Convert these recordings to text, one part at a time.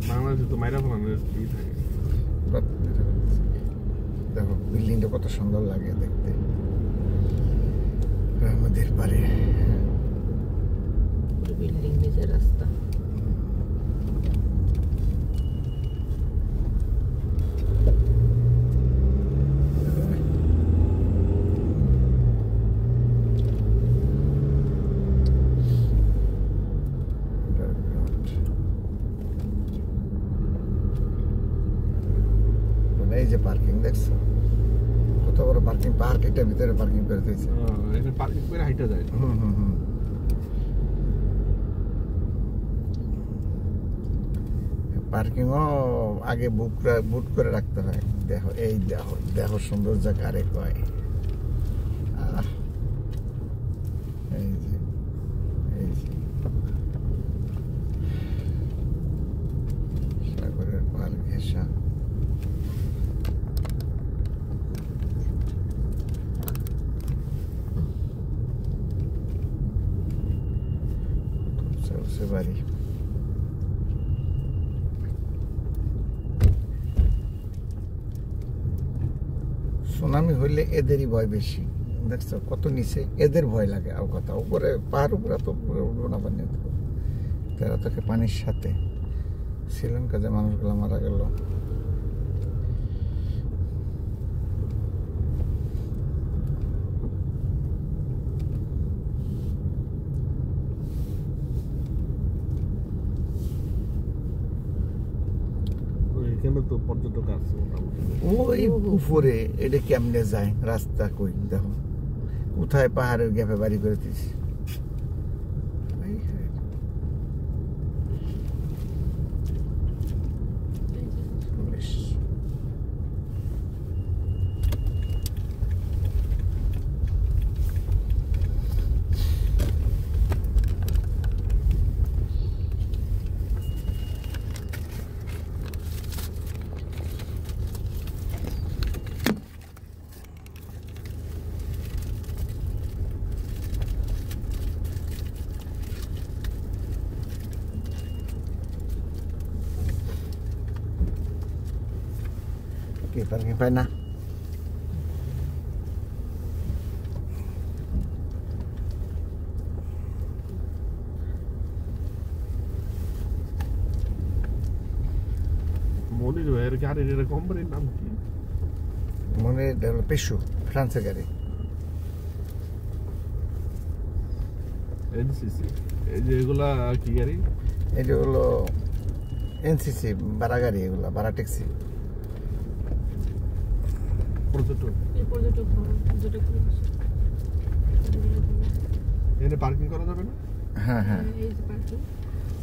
বাংলাদেশে তো মাইরা ফলানোর ই থাকে। দেখো বিল্ডিংটা কত সুন্দর লাগে দেখতে, নদীর পারে বিল্ডিং নিচে রাস্তা। এই যে পার্কিং দেখছো, কত বড় পার্কিং, পার্ক এটার ভিতরে পার্কিং করে দিয়েছে। এখানে পার্কিং করে হাইটা যায়। পার্কিংও আগে বুক করে রাখতে হয়। দেখো এই দেখো দেখো সুন্দর জায়গা আরে কয়। এই যে এই যে সাগরের পার ঘেঁষা। চলছে বাড়ি। সুনামি হইলে এদেরই ভয় বেশি। দেখছো কত নিচে, এদের ভয় লাগে। আর কথা উপরে পাহাড় উপরে তো উঠবো না, পানি তারা তাকে পানির সাথে। শ্রীলঙ্কা যে মানুষগুলো মারা গেল, তো পর্যটক আছে ওই উপরে। এটা কেমনে যায় রাস্তা কই দেখো, কোথায় পাহাড়ের গ্যাপে বাড়ি করে দিয়েছি। পার্কিং পায় না। মনির ভাইয়ের গাড়ির এটা কোম্পানির নাম কি? মনে হলো পেশু, ফ্রান্সের গাড়ি। এনসিসি। এই যে এগুলা কি গাড়ি? এটা হলো এনসিসি ভাড়া গাড়ি, এগুলা ভাড়া ট্যাক্সি। এখানে পার্কিং করা যাবে না? হ্যাঁ হ্যাঁ,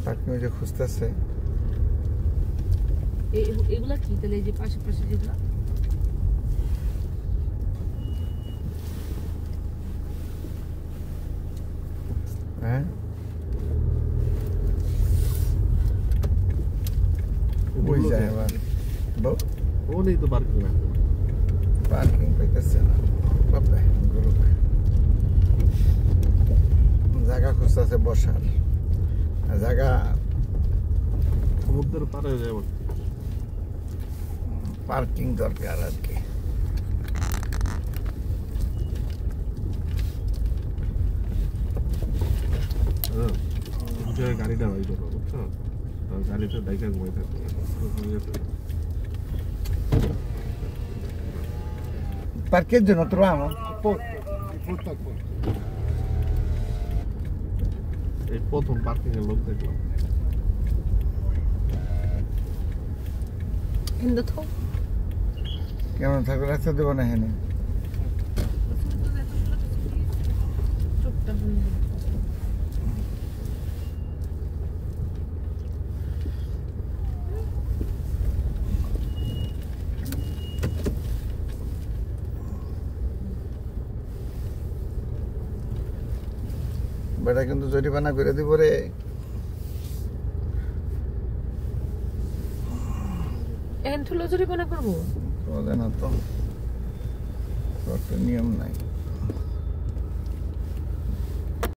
পার্কিং ওই যে খুঁজতেছে। এগুলা কি তাহলে, এই যে পাশে পাশে যেগুলা হ্যাঁ ওই যায় আবার ও নেই তো পার্কিং না, পার্কিং পাইতেছে না। বাবা জায়গা খুঁজতেছে বসার জায়গা। সমুদ্রের পারে যাবে, পার্কিং দরকার আর কি। গাড়িটা বাই করবো বুঝছো, গাড়িতে ডাইকা ঘুমাই থাকবে। Parcheggio troviamo? এই প্রথম পার্কিং এর লোক দেখলাম। কেমন থাকবে রাস্তা দেবো না হেনে? বেটা কিন্তু জরিমানা করে দিব রে। এখন জরিমানা করবো? জানো তো নিয়ম নাই।